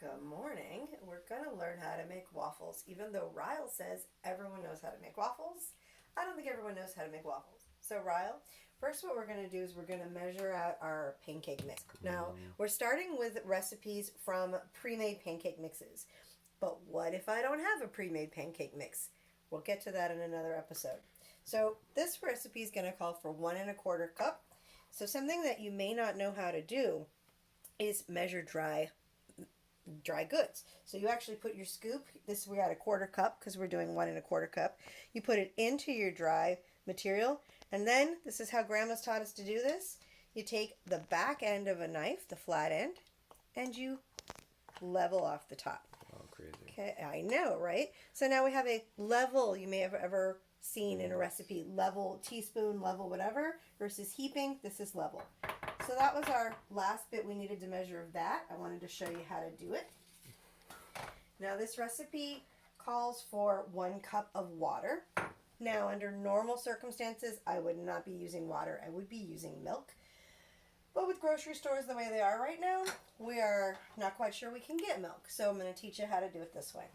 Good morning. We're going to learn how to make waffles. Even though Rile says everyone knows how to make waffles, I don't think everyone knows how to make waffles. So Rile, first what we're going to do is we're going to measure out our pancake mix. Now, we're starting with recipes from pre-made pancake mixes. But what if I don't have a pre-made pancake mix? We'll get to that in another episode. So this recipe is going to call for 1¼ cup. So something that you may not know how to do is measure dry goods. So you actually put your scoop, this we got 1/4 cup because we're doing 1¼ cup. You put it into your dry material, and then this is how grandma's taught us to do this. You take the back end of a knife, the flat end, and you level off the top. Oh, crazy. Okay, I know, right? So now we have a level you may have ever seen in a recipe, level teaspoon, level whatever, versus heaping. This is level. So that was our last bit we needed to measure of that. I wanted to show you how to do it. Now this recipe calls for 1 cup of water. Now under normal circumstances, I would not be using water. I would be using milk. But with grocery stores the way they are right now, we are not quite sure we can get milk. So I'm going to teach you how to do it this way.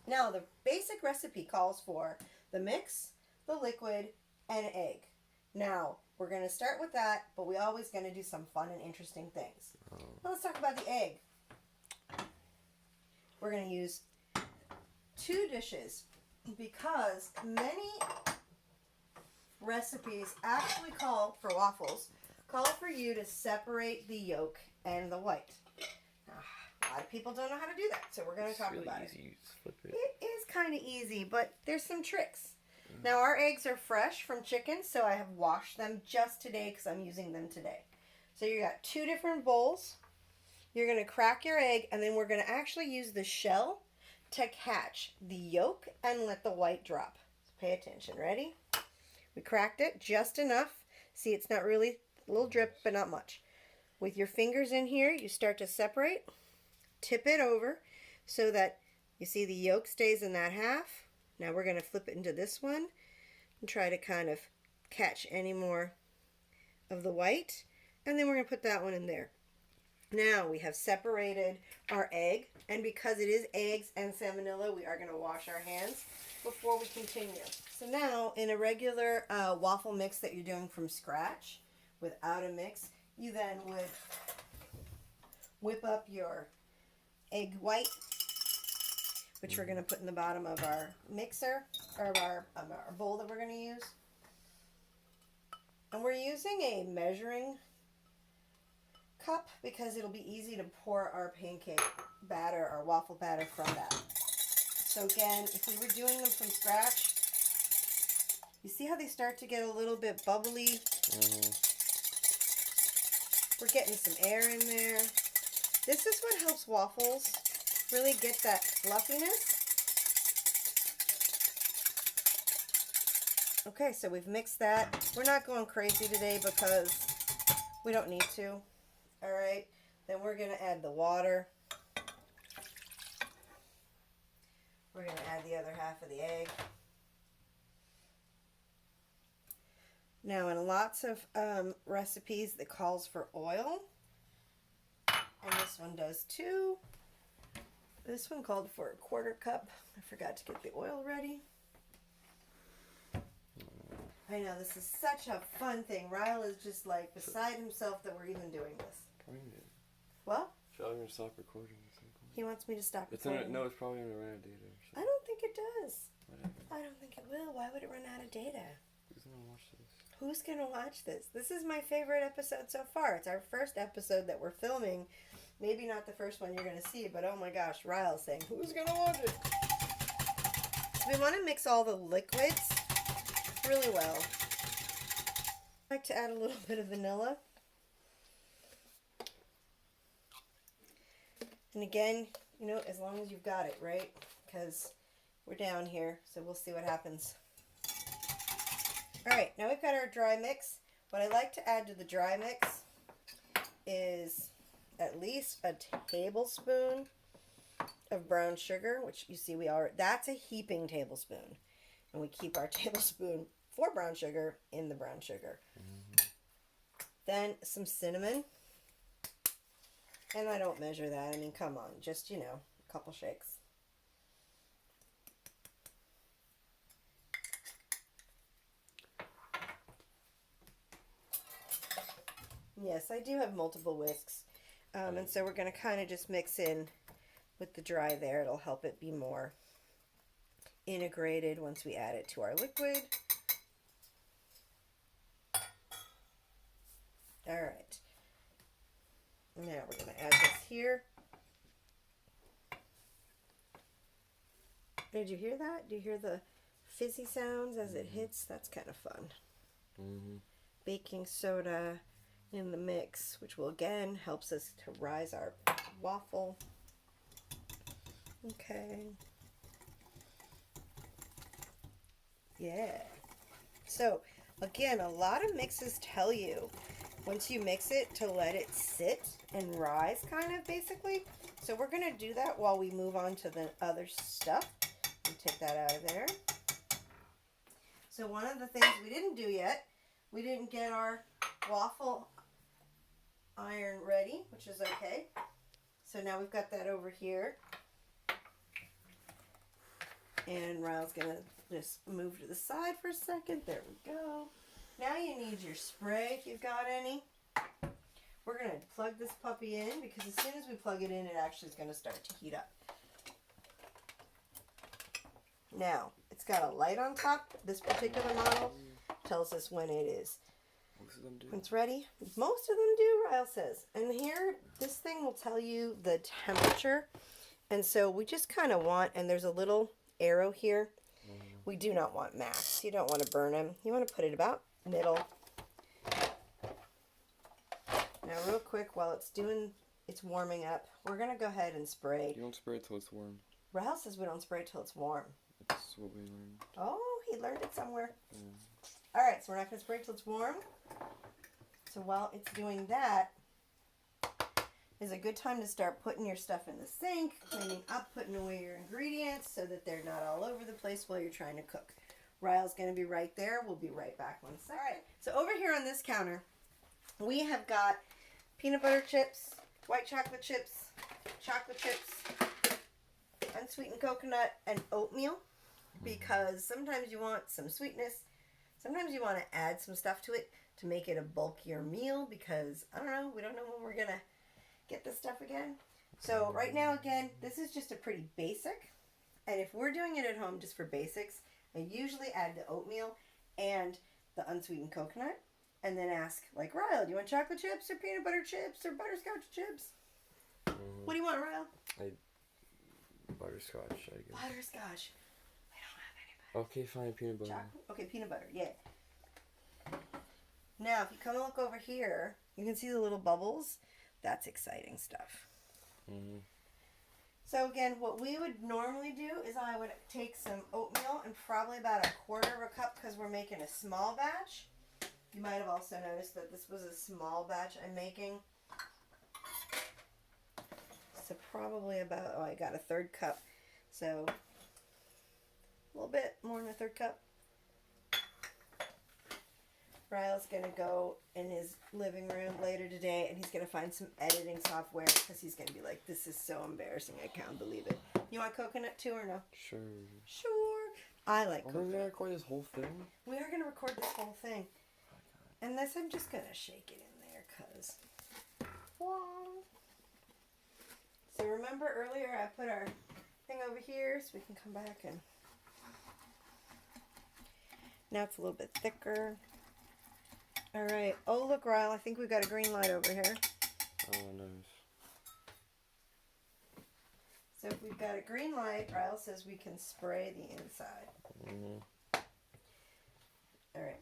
Now the basic recipe calls for the mix, the liquid, and an egg. Now, we're going to start with that, but we're always going to do some fun and interesting things. Well, let's talk about the egg. We're going to use 2 dishes because many recipes actually call for waffles, call for you to separate the yolk and the white. A lot of people don't know how to do that, so we're going to talk really about easy. it. You just flip it. It is kind of easy, but there's some tricks. Now our eggs are fresh from chicken, so I have washed them just today because I'm using them today. So you got 2 different bowls. You're going to crack your egg, and then we're going to actually use the shell to catch the yolk and let the white drop. So pay attention. Ready? We cracked it just enough. See, it's not really a little drip, but not much. With your fingers in here, you start to separate. Tip it over so that you see the yolk stays in that half. Now we're going to flip it into this one and try to kind of catch any more of the white. And then we're going to put that one in there. Now we have separated our egg. And because it is eggs and salmonella, we are going to wash our hands before we continue. So now in a regular waffle mix that you're doing from scratch without a mix, you then would whip up your egg white, which we're going to put in the bottom of our mixer, or our bowl that we're going to use. And we're using a measuring cup because it'll be easy to pour our pancake batter, our waffle batter from that. So again, if we were doing them from scratch, you see how they start to get a little bit bubbly? We're getting some air in there. This is what helps waffles really get that fluffiness. Okay, so we've mixed that. We're not going crazy today because we don't need to. All right, then we're going to add the water. We're going to add the other half of the egg. Now, in lots of recipes, it calls for oil. And this one does too. This one called for 1/4 cup. I forgot to get the oil ready. I know, this is such a fun thing. Rile is just like beside himself that we're even doing this. Well? Should I even stop recording at some point? He wants me to stop It's recording. no, it's probably going to run out of data or I something. don't think it does. Whatever. I don't think it will. Why would it run out of data? Who's going to watch this? Who's going to watch this? This is my favorite episode so far. It's our first episode that we're filming. Maybe not the first one you're going to see, but oh my gosh, Ryle's saying, who's going to watch it? So we want to mix all the liquids really well. I like to add a little bit of vanilla. And again, you know, as long as you've got it, right? Because we're down here, so we'll see what happens. All right, now we've got our dry mix. What I like to add to the dry mix is at least a tablespoon of brown sugar, which you see that's a heaping tablespoon. And we keep our tablespoon for brown sugar in the brown sugar. Then some cinnamon. And I don't measure that. I mean, come on. Just, a couple shakes. Yes, I do have multiple whisks. And so we're going to kind of just mix in with the dry there. It'll help it be more integrated once we add it to our liquid. All right. Now we're going to add this here. Did you hear that? Do you hear the fizzy sounds as it hits? That's kind of fun. Mm-hmm. Baking soda in the mix, which will again helps us to rise our waffle. Okay. Yeah. So again, a lot of mixes tell you once you mix it to let it sit and rise, kind of basically. So we're going to do that while we move on to the other stuff. Take that out of there. So one of the things we didn't do yet, we didn't get our waffle iron ready, which is okay. So now we've got that over here. And Ryle's going to just move to the side for a second. There we go. Now you need your spray if you've got any. We're going to plug this puppy in because as soon as we plug it in, it actually is going to start to heat up. Now, it's got a light on top. This particular model tells us when it is. Most of them do. When it's ready. Most of them do, Ryle says. And here, this thing will tell you the temperature. And so we just kind of want, and there's a little arrow here. We do not want max. You don't want to burn them. You want to put it about middle. Now, real quick, while it's warming up, we're going to go ahead and spray. You don't spray it till it's warm. Ryle says we don't spray till it's warm. That's what we learned. Oh, he learned it somewhere. Yeah. All right, so we're not going to spray till it's warm. So while it's doing that, is a good time to start putting your stuff in the sink, cleaning up, putting away your ingredients so that they're not all over the place while you're trying to cook. Ryle's going to be right there. We'll be right back one second. All right, so over here on this counter, we have got peanut butter chips, white chocolate chips, unsweetened coconut, and oatmeal. Because sometimes you want some sweetness. Sometimes you want to add some stuff to it to make it a bulkier meal because, I don't know, we don't know when we're going to get this stuff again. So right now, again, this is just a pretty basic. And if we're doing it at home just for basics, I usually add the oatmeal and the unsweetened coconut. And then ask, like, Ryle, do you want chocolate chips or peanut butter chips or butterscotch chips? Mm-hmm. What do you want, Ryle? Butterscotch, I guess. Butterscotch. Okay, fine, peanut butter. Chocolate? Okay, peanut butter, yeah. Now, if you come and look over here, you can see the little bubbles. That's exciting stuff. Mm-hmm. So again, what we would normally do is I would take some oatmeal and probably about a quarter of a cup because we're making a small batch. You might have also noticed that this was a small batch I'm making. So probably about, I got a third cup. So a little bit more than a third cup. Ryle's going to go in his living room later today and he's going to find some editing software because he's going to be like, this is so embarrassing, I can't believe it. You want coconut too or no? Sure. Sure. I like We're coconut. going to record this whole thing? We are going to record this whole thing. And this, I'm just going to shake it in there because... So remember earlier I put our thing over here so we can come back and... Now it's a little bit thicker. All right. Oh, look, Ryle, I think we've got a green light over here. Oh, nice. So if we've got a green light, Ryle says we can spray the inside. Mm-hmm. All right.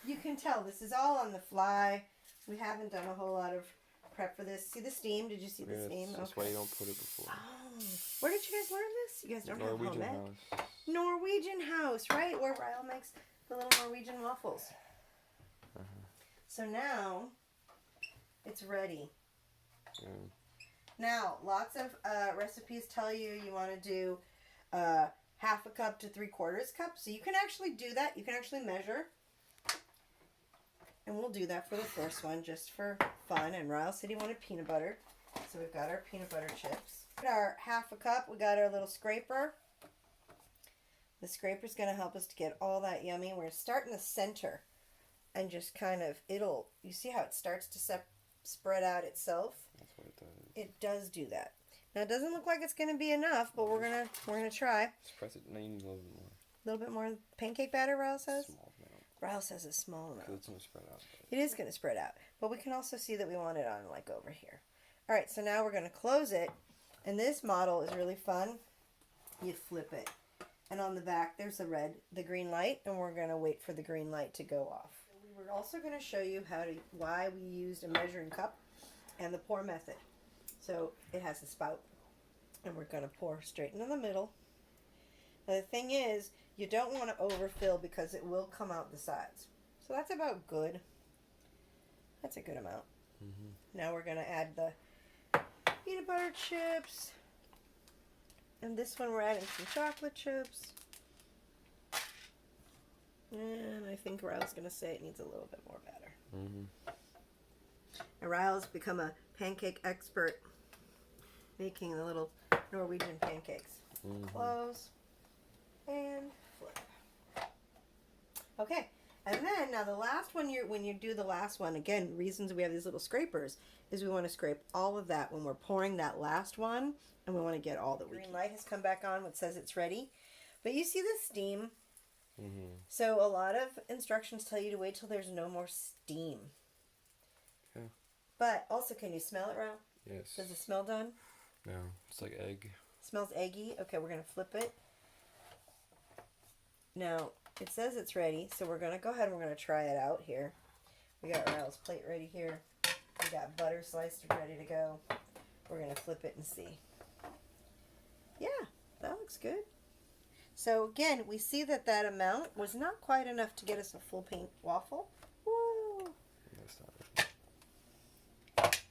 You can tell this is all on the fly. We haven't done a whole lot of prep for this. See the steam? Did you see the steam? That's why you don't put it before. Oh. Where did you guys learn this? You guys don't have Norwegian home ec? house. Norwegian house, right? Where Ryle makes the little Norwegian waffles. Uh-huh. So now it's ready. Yeah. Now, lots of recipes tell you want to do half a cup to 3/4 cup. So you can actually do that. You can actually measure. And we'll do that for the first one just for fun. And Ryle said he wanted peanut butter. So we've got our peanut butter chips. Our half a cup, we got our little scraper. The scraper's going to help us to get all that yummy. We're going to start in the center and just kind of, you see how it starts to spread out itself? That's what it does. It does do that. Now it doesn't look like it's going to be enough, but we're gonna try. Just press it. No, you need a little bit more. A little bit more pancake batter, Ryle says? Small amount. Ryle says a small amount. Because it's going to spread out. It is going to spread out. But we can also see that we want it on like over here. Alright, so now we're going to close it. And this model is really fun. You flip it. And on the back there's the green light. And we're going to wait for the green light to go off. We were also going to show you why we used a measuring cup and the pour method. So it has a spout. And we're going to pour straight into the middle. Now the thing is, you don't want to overfill because it will come out the sides. So that's about good. That's a good amount. Mm-hmm. Now we're going to add the peanut butter chips. And this one we're adding some chocolate chips. And I think Ryle's going to say it needs a little bit more batter. Mm-hmm. And Ryle's become a pancake expert, making the little Norwegian pancakes. Mm-hmm. Close and flip. Okay, and then now the last one, when you do the last one, again, reasons we have these little scrapers is we want to scrape all of that when we're pouring that last one, and we want to get all the green light has come back on, which says it's ready. But you see the steam. Mm-hmm. So a lot of instructions tell you to wait till there's no more steam. Yeah. But also, can you smell it, Ralph? Yes. Does it smell done? No, it's like egg. Smells eggy. Okay, we're going to flip it. Now, it says it's ready, so we're going to go ahead and we're going to try it out here. We got Ryle's plate ready here. We got butter sliced and ready to go. We're going to flip it and see. Yeah, that looks good. So again, we see that amount was not quite enough to get us a full pink waffle. Woo! That's not it.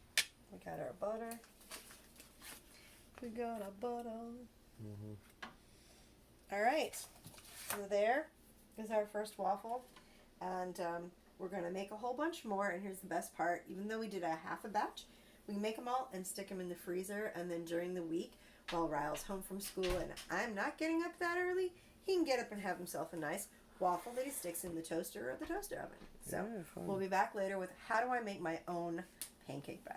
We got our butter. We got our butter. Mm-hmm. All right. So there is our first waffle. And we're going to make a whole bunch more. And here's the best part. Even though we did half a batch, we can make them all and stick them in the freezer. And then during the week, while Ryle's home from school and I'm not getting up that early, he can get up and have himself a nice waffle that he sticks in the toaster or the toaster oven. So yeah, we'll be back later with how do I make my own pancake batter.